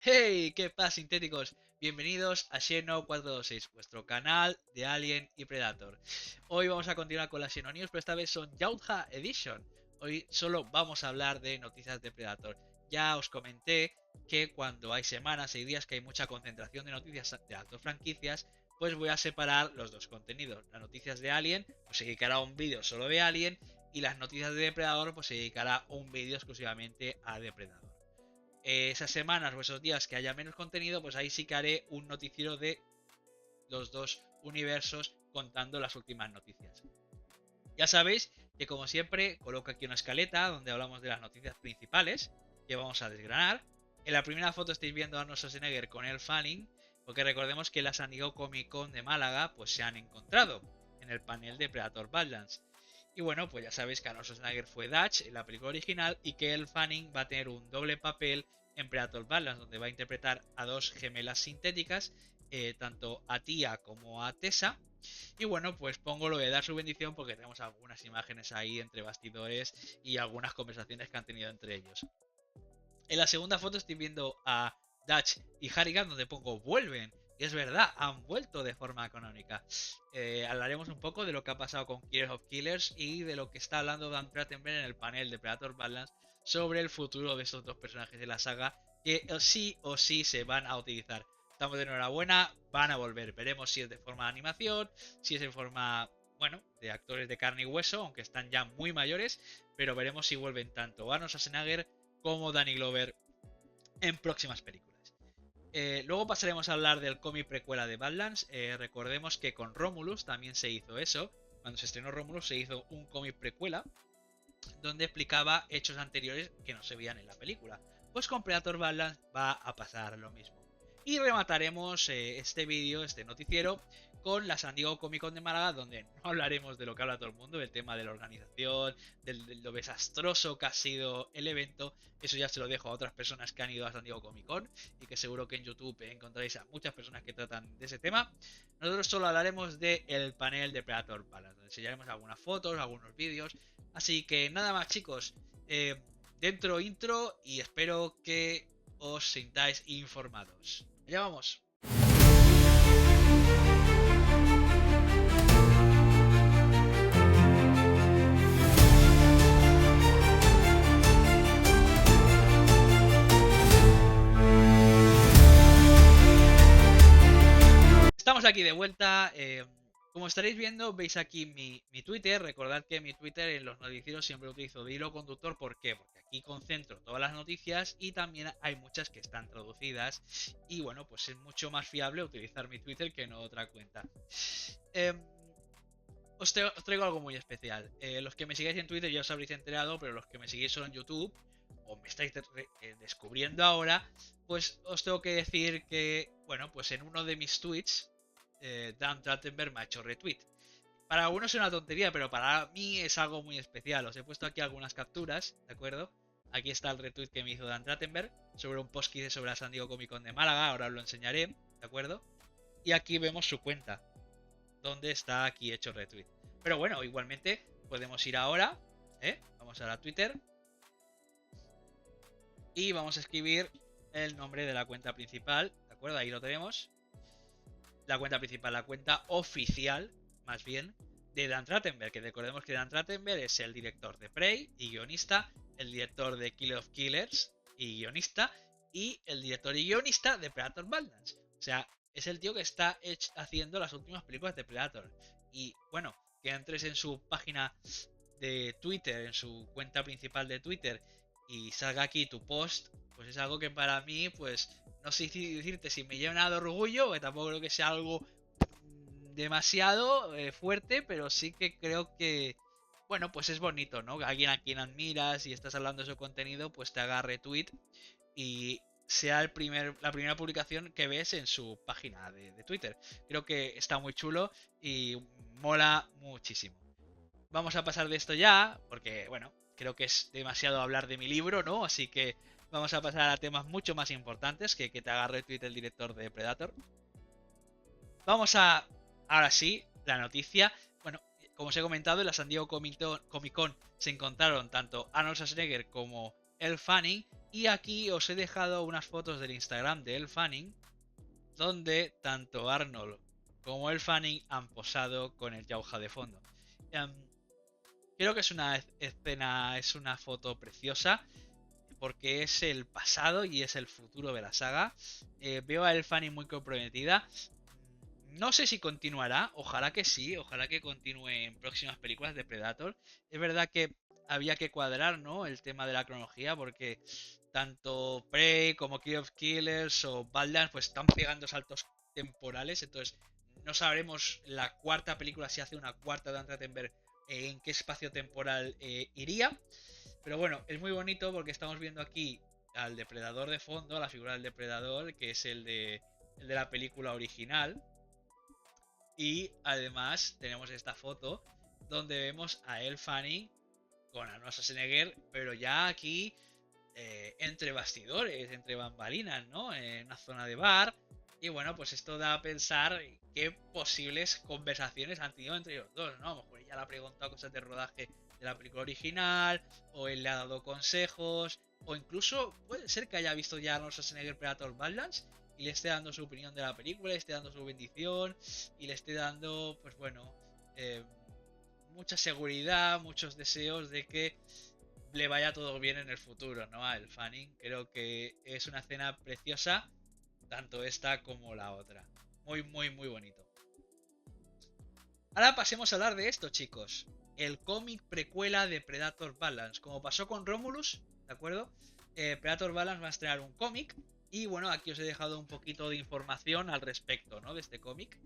Hey, ¿qué pasa, sintéticos? Bienvenidos a Xeno 426, vuestro canal de Alien y Predator. Hoy vamos a continuar con las Xeno News, pero esta vez son Yautja Edition. Hoy solo vamos a hablar de noticias de Predator. Ya os comenté que cuando hay semanas y días que hay mucha concentración de noticias de las dos franquicias, pues voy a separar los dos contenidos. Las noticias de Alien, pues se dedicará a un vídeo solo de Alien, y las noticias de Depredador, pues se dedicará a un vídeo exclusivamente a Depredador. Esas semanas o esos días que haya menos contenido, pues ahí sí que haré un noticiero de los dos universos contando las últimas noticias. Ya sabéis que como siempre coloco aquí una escaleta donde hablamos de las noticias principales que vamos a desgranar. En la primera foto estáis viendo a Arnold Schwarzenegger con el Fanning, porque recordemos que la San Diego Comic Con de Málaga pues se han encontrado en el panel de Predator Badlands. Y bueno, pues ya sabéis que Arnold Schwarzenegger fue Dutch en la película original y que el Fanning va a tener un doble papel en Predator Badlands, donde va a interpretar a dos gemelas sintéticas, tanto a Tia como a Tessa. Y bueno, pues pongo lo de dar su bendición porque tenemos algunas imágenes ahí entre bastidores y algunas conversaciones que han tenido entre ellos. En la segunda foto estoy viendo a Dutch y Harrigan donde pongo vuelven. Y es verdad, han vuelto de forma canónica. Hablaremos un poco de lo que ha pasado con Killers of Killers y de lo que está hablando Dan Trachtenberg en el panel de Predator Balance sobre el futuro de estos dos personajes de la saga que sí o sí se van a utilizar. Estamos de enhorabuena, van a volver. Veremos si es de forma de animación, si es en forma, bueno, de actores de carne y hueso, aunque están ya muy mayores, pero veremos si vuelven tanto Arnold Schwarzenegger como Danny Glover en próximas películas. Luego pasaremos a hablar del cómic precuela de Badlands. Recordemos que con Romulus también se hizo eso. Cuando se estrenó Romulus se hizo un cómic precuela donde explicaba hechos anteriores que no se veían en la película. Pues con Predator Badlands va a pasar lo mismo. Y remataremos este vídeo, este noticiero, con la San Diego Comic Con de Málaga, donde no hablaremos de lo que habla todo el mundo, del tema de la organización, de lo desastroso que ha sido el evento. Eso ya se lo dejo a otras personas que han ido a San Diego Comic Con y que seguro que en YouTube encontraréis a muchas personas que tratan de ese tema. Nosotros solo hablaremos del panel de Predator Palace, donde enseñaremos algunas fotos, algunos vídeos. Así que nada más, chicos. Dentro intro y espero que os sintáis informados. Allá vamos. Estamos aquí de vuelta. Como estaréis viendo, veis aquí mi Twitter. Recordad que mi Twitter en los noticieros siempre utilizo de hilo conductor. ¿Por qué? Porque aquí concentro todas las noticias y también hay muchas que están traducidas. Y bueno, pues es mucho más fiable utilizar mi Twitter que no otra cuenta. Eh, os traigo algo muy especial. Los que me sigáis en Twitter ya os habréis enterado, pero los que me seguís solo en YouTube o me estáis descubriendo ahora, pues os tengo que decir que, bueno, pues en uno de mis tweets, Dan Trachtenberg me ha hecho retweet. Para algunos es una tontería, pero para mí es algo muy especial. Os he puesto aquí algunas capturas, ¿de acuerdo? Aquí está el retweet que me hizo Dan Trachtenberg sobre un post que hice sobre la San Diego Comic Con de Málaga, ahora os lo enseñaré, ¿de acuerdo? Y aquí vemos su cuenta, donde está aquí hecho retweet. Pero bueno, igualmente podemos ir ahora, vamos a la Twitter y vamos a escribir el nombre de la cuenta principal, ¿de acuerdo? Ahí lo tenemos. La cuenta principal, la cuenta oficial, más bien, de Dan Trachtenberg, que recordemos que Dan Trachtenberg es el director de Prey y guionista, el director de Kill of Killers y guionista, y el director y guionista de Predator Badlands. O sea, es el tío que está haciendo las últimas películas de Predator. Y bueno, que entres en su página de Twitter, en su cuenta principal de Twitter, y salga aquí tu post, pues es algo que para mí, pues no sé si decirte si me llena de orgullo, que tampoco creo que sea algo demasiado fuerte, pero sí que creo que, bueno, pues es bonito, ¿no? Alguien a quien admiras y estás hablando de su contenido, pues te haga retweet y sea la primera publicación que ves en su página de Twitter. Creo que está muy chulo y mola muchísimo. Vamos a pasar de esto ya, porque, bueno, creo que es demasiado hablar de mi libro, ¿no? Así que vamos a pasar a temas mucho más importantes que te haga retweet el director de Predator. Vamos a, ahora sí, la noticia. Bueno, como os he comentado, en la San Diego Comic Con se encontraron tanto Arnold Schwarzenegger como Elle Fanning Y aquí os he dejado unas fotos del Instagram de Elle Fanning, donde tanto Arnold como Elle Fanning han posado con el Jauja de fondo. Em, Creo que es una escena, es una foto preciosa, porque es el pasado y es el futuro de la saga. Veo a Elle Fanning muy comprometida. No sé si continuará, ojalá que sí, ojalá que continúe en próximas películas de Predator. Es verdad que había que cuadrar, ¿no? El tema de la cronología, porque tanto Prey como King of Killers o Badlands pues están pegando saltos temporales, entonces no sabremos la cuarta película, si hace una cuarta de Trachtenberg, en qué espacio temporal iría. Pero bueno, es muy bonito porque estamos viendo aquí al depredador de fondo, la figura del depredador, que es el de la película original. Y además tenemos esta foto donde vemos a Elle Fanning con Arnold Schwarzenegger, pero ya aquí entre bastidores, entre bambalinas, ¿no? En una zona de bar. Y bueno, pues esto da a pensar qué posibles conversaciones han tenido entre los dos, ¿no? A lo mejor ella le ha preguntado cosas de rodaje de la película original, o él le ha dado consejos, o incluso puede ser que haya visto ya a Arnold Schwarzenegger Predator Badlands y le esté dando su opinión de la película, le esté dando su bendición y le esté dando, pues bueno, eh, mucha seguridad, muchos deseos de que le vaya todo bien en el futuro, ¿no? A Elle Fanning. Creo que es una escena preciosa, tanto esta como la otra. Muy, muy, muy bonito. Ahora pasemos a hablar de esto, chicos. El cómic precuela de Predator Balance. Como pasó con Romulus, ¿de acuerdo? Predator Balance va a estrenar un cómic. Y bueno, aquí os he dejado un poquito de información al respecto, ¿no? De este cómic.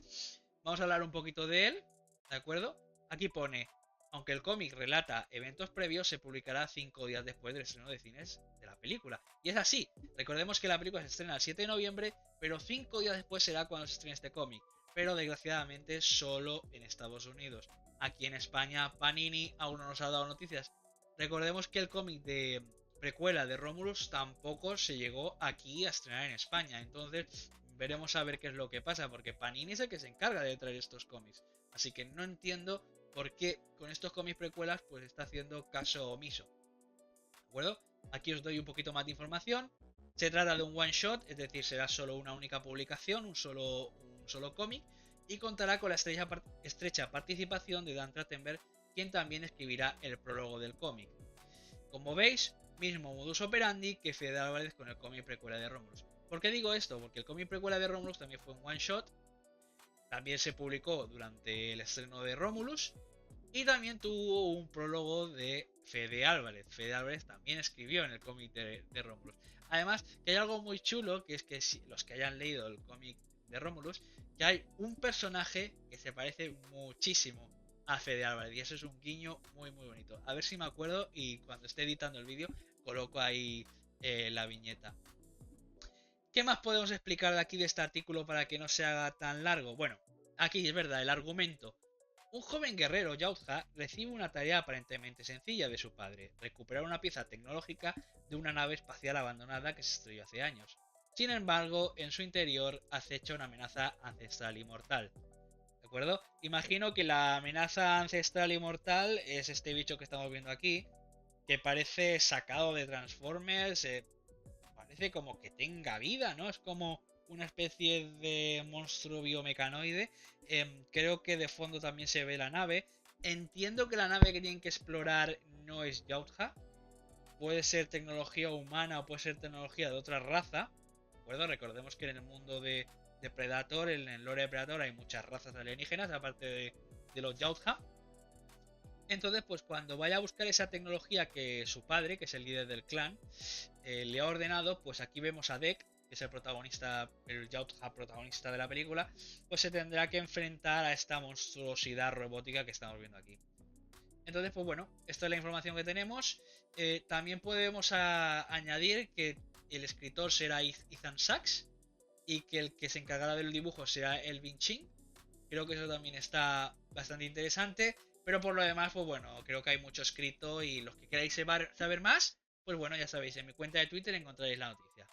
Vamos a hablar un poquito de él, ¿de acuerdo? Aquí pone, aunque el cómic relata eventos previos, se publicará 5 días después del estreno de cines de la película. Y es así, recordemos que la película se estrena el 7 de noviembre, pero 5 días después será cuando se estrene este cómic. Pero desgraciadamente solo en Estados Unidos. Aquí en España, Panini aún no nos ha dado noticias. Recordemos que el cómic de precuela de Romulus tampoco se llegó aquí a estrenar en España. Entonces veremos a ver qué es lo que pasa, porque Panini es el que se encarga de traer estos cómics. Así que no entiendo por qué con estos cómics precuelas pues está haciendo caso omiso. ¿De acuerdo? Aquí os doy un poquito más de información. Se trata de un one shot, es decir, será solo una única publicación, un solo cómic, y contará con la estrecha participación de Dan Trachtenberg, quien también escribirá el prólogo del cómic. Como veis, mismo modus operandi que Fede Álvarez con el cómic precuela de Romulus. ¿Por qué digo esto? Porque el cómic precuela de Romulus también fue un one shot, también se publicó durante el estreno de Romulus y también tuvo un prólogo de Fede Álvarez. Fede Álvarez también escribió en el cómic de Romulus. Además, que hay algo muy chulo, que es que si los que hayan leído el cómic de Romulus, que hay un personaje que se parece muchísimo a Fede Álvarez. Y eso es un guiño muy muy bonito. A ver si me acuerdo y cuando esté editando el vídeo coloco ahí la viñeta. ¿Qué más podemos explicar de aquí de este artículo para que no se haga tan largo? Bueno, aquí es verdad, el argumento. Un joven guerrero, Yautja, recibe una tarea aparentemente sencilla de su padre, recuperar una pieza tecnológica de una nave espacial abandonada que se estrelló hace años. Sin embargo, en su interior acecha una amenaza ancestral y mortal. ¿De acuerdo? Imagino que la amenaza ancestral y mortal es este bicho que estamos viendo aquí, que parece sacado de Transformers, parece como que tenga vida, ¿no? Es como una especie de monstruo biomecanoide. Creo que de fondo también se ve la nave. Entiendo que la nave que tienen que explorar no es Yautja. Puede ser tecnología humana o puede ser tecnología de otra raza. ¿De acuerdo? Recordemos que en el mundo de Predator, en el lore de Predator, hay muchas razas alienígenas, aparte de los Yautja. Entonces, pues cuando vaya a buscar esa tecnología que su padre, que es el líder del clan, le ha ordenado, pues aquí vemos a Dek, que es el protagonista, el Yautja protagonista de la película, pues se tendrá que enfrentar a esta monstruosidad robótica que estamos viendo aquí. Entonces, pues bueno, esta es la información que tenemos. También podemos añadir que el escritor será Ethan Sachs y que el que se encargará del dibujo será Elvin Chin. Creo que eso también está bastante interesante. Pero por lo demás, pues bueno, creo que hay mucho escrito y los que queráis saber más, pues bueno, ya sabéis, en mi cuenta de Twitter encontraréis la noticia.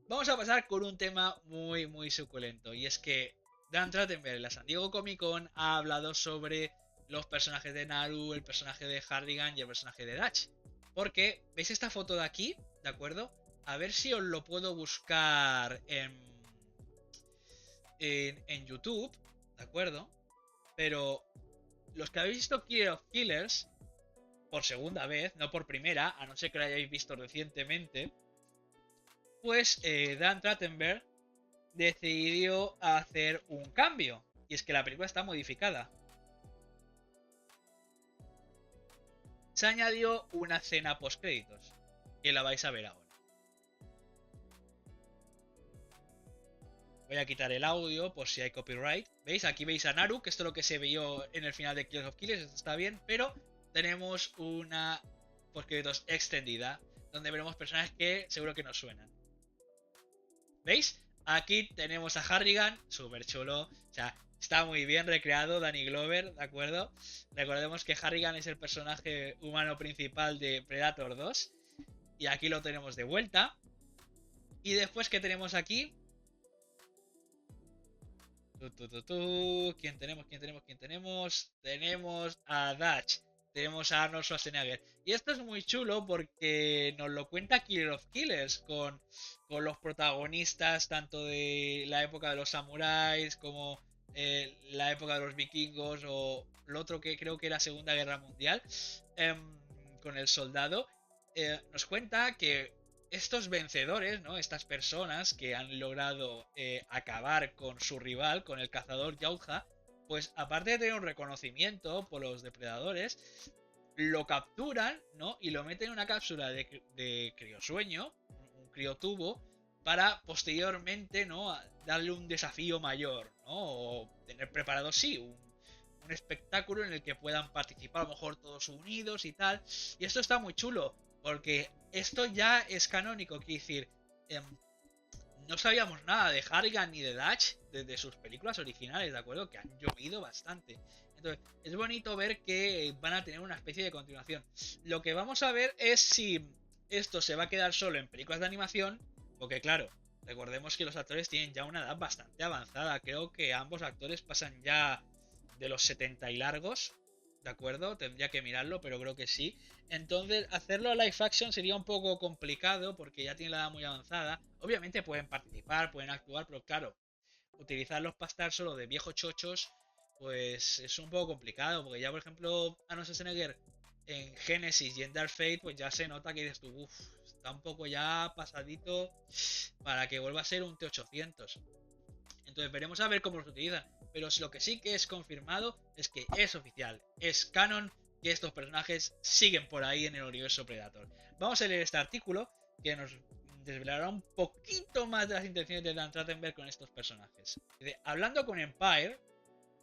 Vamos a pasar con un tema muy, muy suculento. Y es que Dan Trachtenberg en la San Diego Comic Con ha hablado sobre los personajes de Naru, el personaje de Harrigan y el personaje de Dutch. Porque, ¿veis esta foto de aquí? ¿De acuerdo? A ver si os lo puedo buscar en YouTube, ¿de acuerdo? Pero los que habéis visto Killer of Killers, por segunda vez, no por primera, a no ser que lo hayáis visto recientemente, pues Dan Trachtenberg decidió hacer un cambio. Y es que la película está modificada. Se añadió una escena post créditos, que la vais a ver ahora. Voy a quitar el audio por si hay copyright. ¿Veis? Aquí veis a Naru, que esto es lo que se vio en el final de Killers of Killers. Esto está bien, pero tenemos una postcréditos extendida, donde veremos personajes que seguro que nos suenan. ¿Veis? Aquí tenemos a Harrigan, súper chulo. O sea, está muy bien recreado Danny Glover, ¿de acuerdo? Recordemos que Harrigan es el personaje humano principal de Predator 2. Y aquí lo tenemos de vuelta. Y después, ¿qué tenemos aquí? ¿Quién tenemos? ¿Quién tenemos? Tenemos a Dutch. Tenemos a Arnold Schwarzenegger. Y esto es muy chulo porque nos lo cuenta Killer of Killers con los protagonistas tanto de la época de los samuráis como la época de los vikingos o lo otro que creo que era Segunda Guerra Mundial con el soldado. Nos cuenta que estos vencedores, ¿no? Estas personas que han logrado acabar con su rival, con el cazador Yautja, pues aparte de tener un reconocimiento por los depredadores, lo capturan, ¿no? Y lo meten en una cápsula de criosueño, un criotubo, para posteriormente, ¿no? Darle un desafío mayor, ¿no? O tener preparado, sí, un espectáculo en el que puedan participar, a lo mejor todos unidos y tal. Y esto está muy chulo, porque esto ya es canónico, quiere decir, no sabíamos nada de Harrigan ni de Dutch desde sus películas originales, ¿de acuerdo? Que han llovido bastante. Entonces, es bonito ver que van a tener una especie de continuación. Lo que vamos a ver es si esto se va a quedar solo en películas de animación, porque claro, recordemos que los actores tienen ya una edad bastante avanzada. Creo que ambos actores pasan ya de los 70 y largos, ¿de acuerdo? Tendría que mirarlo, pero creo que sí. Entonces, hacerlo a live action sería un poco complicado porque ya tiene la edad muy avanzada. Obviamente pueden participar, pueden actuar, pero claro, utilizarlos para estar solo de viejos chochos, pues es un poco complicado. Porque ya, por ejemplo, Arnold Schwarzenegger en Genesis y en Dark Fate, pues ya se nota que dices tú, uff, está un poco ya pasadito para que vuelva a ser un T800. Entonces veremos a ver cómo los utilizan. Pero lo que sí que es confirmado es que es oficial, es canon, que estos personajes siguen por ahí en el universo Predator. Vamos a leer este artículo que nos desvelará un poquito más de las intenciones de Dan Trachtenberg con estos personajes. Hablando con Empire,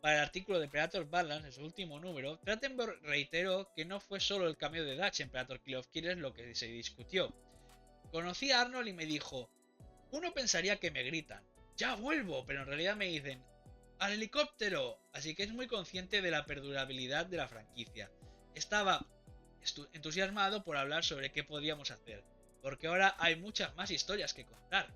para el artículo de Predator Badlands, en su último número, Trachtenberg reiteró que no fue solo el cameo de Dutch en Predator Kill of Killers lo que se discutió. Conocí a Arnold y me dijo, uno pensaría que me gritan, ya vuelvo, pero en realidad me dicen, ¡al helicóptero! Así que es muy consciente de la perdurabilidad de la franquicia. Estaba entusiasmado por hablar sobre qué podíamos hacer, porque ahora hay muchas más historias que contar.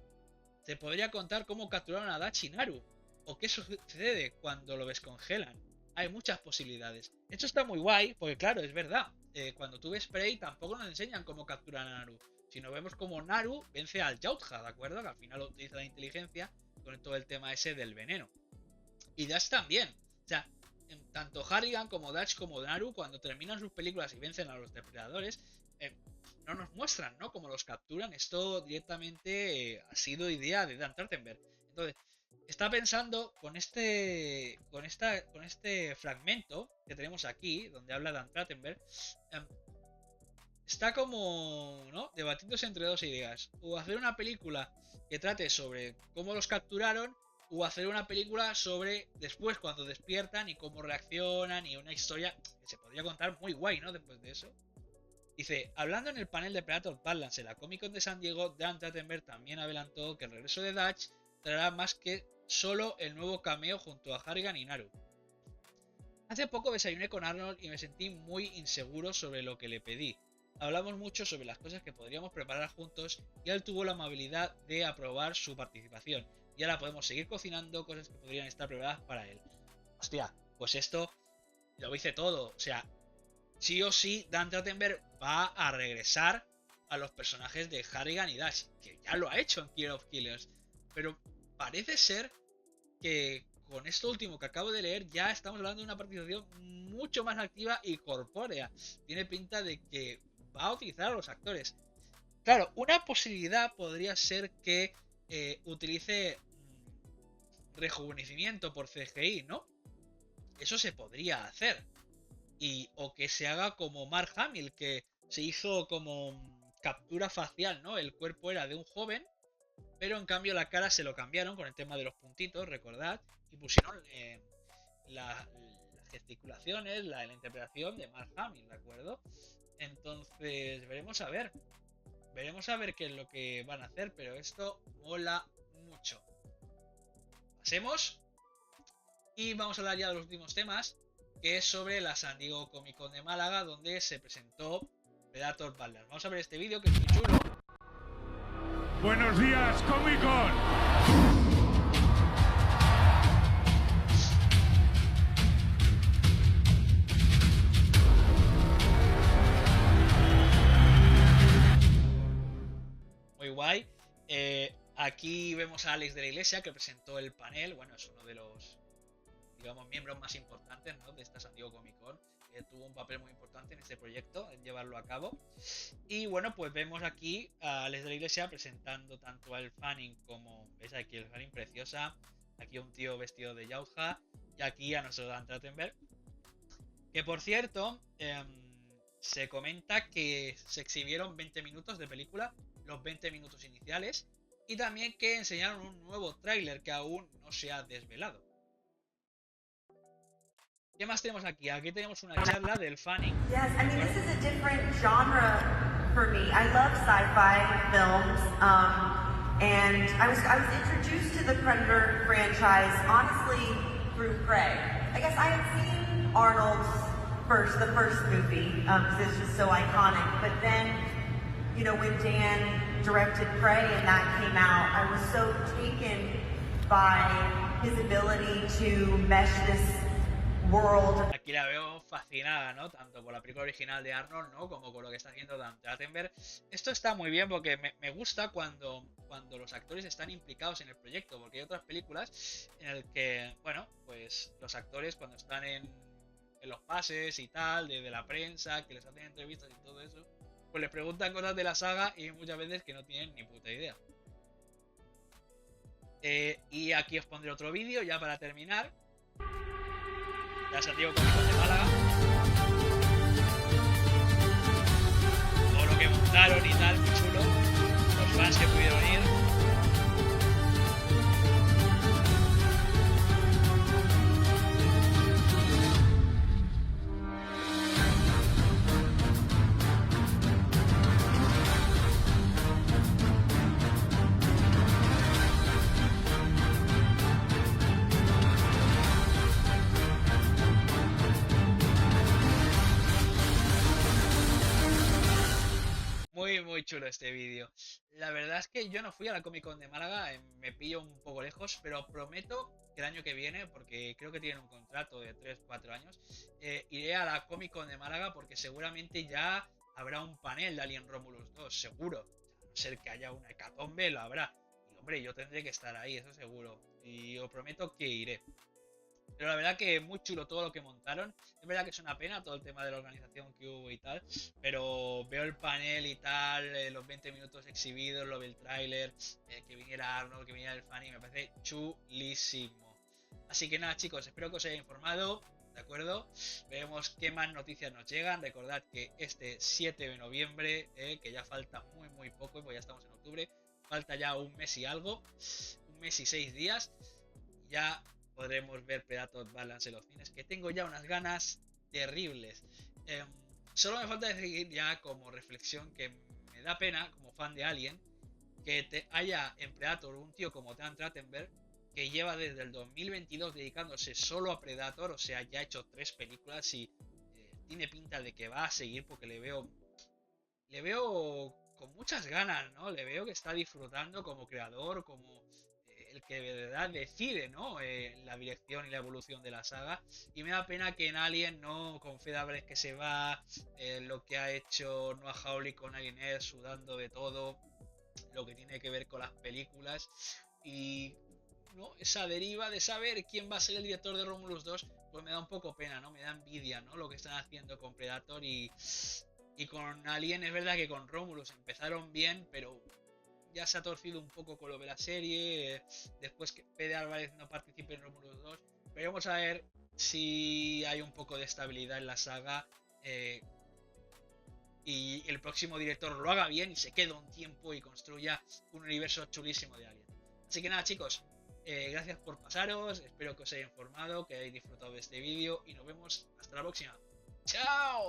Se podría contar cómo capturaron a Dutch y Naru, o qué sucede cuando lo descongelan. Hay muchas posibilidades. Esto está muy guay, porque claro, es verdad. Cuando tú ves Prey tampoco nos enseñan cómo capturan a Naru, sino vemos cómo Naru vence al Yautja, ¿de acuerdo? Que al final utiliza la inteligencia con todo el tema ese del veneno. Y Dutch también. O sea, tanto Harrigan como Dutch como Naru, cuando terminan sus películas y vencen a los depredadores, no nos muestran, ¿no? Cómo los capturan. Esto directamente ha sido idea de Dan Trachtenberg. Entonces, está pensando con este fragmento que tenemos aquí, donde habla Dan Trachtenberg, está como, ¿no? Debatiéndose entre dos ideas. O hacer una película que trate sobre cómo los capturaron, o hacer una película sobre después cuando despiertan y cómo reaccionan y una historia que se podría contar muy guay, ¿no? Después de eso. Dice, hablando en el panel de Predator Badlands en la Comic Con de San Diego, Dan Trachtenberg también adelantó que el regreso de Dutch traerá más que solo el nuevo cameo junto a Harrigan y Naru. Hace poco desayuné con Arnold y me sentí muy inseguro sobre lo que le pedí. Hablamos mucho sobre las cosas que podríamos preparar juntos y él tuvo la amabilidad de aprobar su participación. Y ahora podemos seguir cocinando cosas que podrían estar preparadas para él. Hostia, pues esto lo dice todo. O sea, sí o sí, Dan Trachtenberg va a regresar a los personajes de Harrigan y Dash, que ya lo ha hecho en Kill of Killers. Pero parece ser que con esto último que acabo de leer ya estamos hablando de una participación mucho más activa y corpórea. Tiene pinta de que va a utilizar a los actores. Claro, una posibilidad podría ser que utilice rejuvenecimiento por CGI, ¿no? Eso se podría hacer. O que se haga como Mark Hamill, que se hizo como captura facial, ¿no? El cuerpo era de un joven, pero en cambio la cara se lo cambiaron con el tema de los puntitos, recordad, y pusieron las gesticulaciones, la interpretación de Mark Hamill, ¿de acuerdo? Entonces, veremos a ver. Veremos a ver qué es lo que van a hacer, pero esto mola mucho. Pasemos. Y vamos a hablar ya de los últimos temas, que es sobre la San Diego Comic Con de Málaga, donde se presentó Predator Badlands. Vamos a ver este vídeo que es muy chulo. Buenos días, Comic Con. Muy guay. Aquí vemos a Alex de la Iglesia, que presentó el panel. Bueno, es uno de los, digamos, miembros más importantes, ¿no?, de esta San Diego Comic Con. Tuvo un papel muy importante en este proyecto, en llevarlo a cabo. Y bueno, pues vemos aquí a Alex de la Iglesia presentando tanto al Fanning como, veis aquí el Fanning preciosa, aquí un tío vestido de Yautja, y aquí a nuestro Dan Trachtenberg. Que por cierto, se comenta que se exhibieron 20 minutos de película, los 20 minutos iniciales, y también que enseñaron un nuevo tráiler que aún no se ha desvelado. ¿Qué más tenemos aquí? Aquí tenemos una charla del Fanning. Yes, I mean, this is a different genre for me. I love sci-fi films, and I was introduced to the Predator franchise, honestly, through Prey. I guess I had seen Arnold's the first movie, because it's just so iconic. But then, you know, when Dan directed Prey and that came out, I was so taken by his ability to mesh this world. Aquí la veo fascinada, ¿no? Tanto por la película original de Arnold, ¿no?, como con lo que está haciendo Dan Trachtenberg. Esto está muy bien porque me gusta cuando los actores están implicados en el proyecto, porque hay otras películas en el que, bueno, pues los actores cuando están en los pases y tal, de la prensa, que les hacen entrevistas y todo eso, pues les preguntan cosas de la saga y muchas veces que no tienen ni puta idea. Y aquí os pondré otro vídeo ya para terminar. Ya San Diego Comic Con de Málaga. Todo lo que montaron y tal, muy chulo. Los fans que pudieron ir. Muy chulo este vídeo. La verdad es que yo no fui a la Comic Con de Málaga, me pillo un poco lejos, pero prometo que el año que viene, porque creo que tienen un contrato de 3-4 años, iré a la Comic Con de Málaga porque seguramente ya habrá un panel de Alien Romulus 2, seguro. A no ser que haya una hecatombe, lo habrá. Y hombre, yo tendré que estar ahí, eso seguro. Y os prometo que iré. Pero la verdad que muy chulo todo lo que montaron. Es verdad que es una pena todo el tema de la organización que hubo y tal. Pero veo el panel y tal, los 20 minutos exhibidos, lo del tráiler, que viniera Arnold, que viniera el Fanning, me parece chulísimo. Así que nada, chicos, espero que os haya informado, ¿de acuerdo? Veremos qué más noticias nos llegan. Recordad que este 7 de noviembre, que ya falta muy poco, pues ya estamos en octubre, falta ya un mes y algo, un mes y 6 días, ya podremos ver Predator Badlands en los cines, que tengo ya unas ganas terribles. Solo me falta decir ya como reflexión que me da pena, como fan de Alien, que haya en Predator un tío como Dan Trachtenberg, que lleva desde el 2022 dedicándose solo a Predator, o sea, ya ha hecho 3 películas y tiene pinta de que va a seguir porque le veo con muchas ganas, ¿no? Le veo que está disfrutando como creador, como el que de verdad decide, ¿no? La dirección y la evolución de la saga. Y me da pena que en Alien, ¿no? Con Fede Álvarez que se va, lo que ha hecho Noah Hawley con Alien Air, sudando de todo, lo que tiene que ver con las películas. Y ¿no? Esa deriva de saber quién va a ser el director de Romulus 2, pues me da un poco pena, ¿no? Me da envidia, ¿no? Lo que están haciendo con Predator y con Alien. Es verdad que con Romulus empezaron bien, pero ya se ha torcido un poco con lo de la serie. Después que Fede Álvarez no participe en Romulus 2. Pero vamos a ver si hay un poco de estabilidad en la saga. Y el próximo director lo haga bien y se quede un tiempo y construya un universo chulísimo de Alien. Así que nada, chicos, gracias por pasaros, espero que os haya informado, que hayáis disfrutado de este vídeo y nos vemos hasta la próxima. ¡Chao!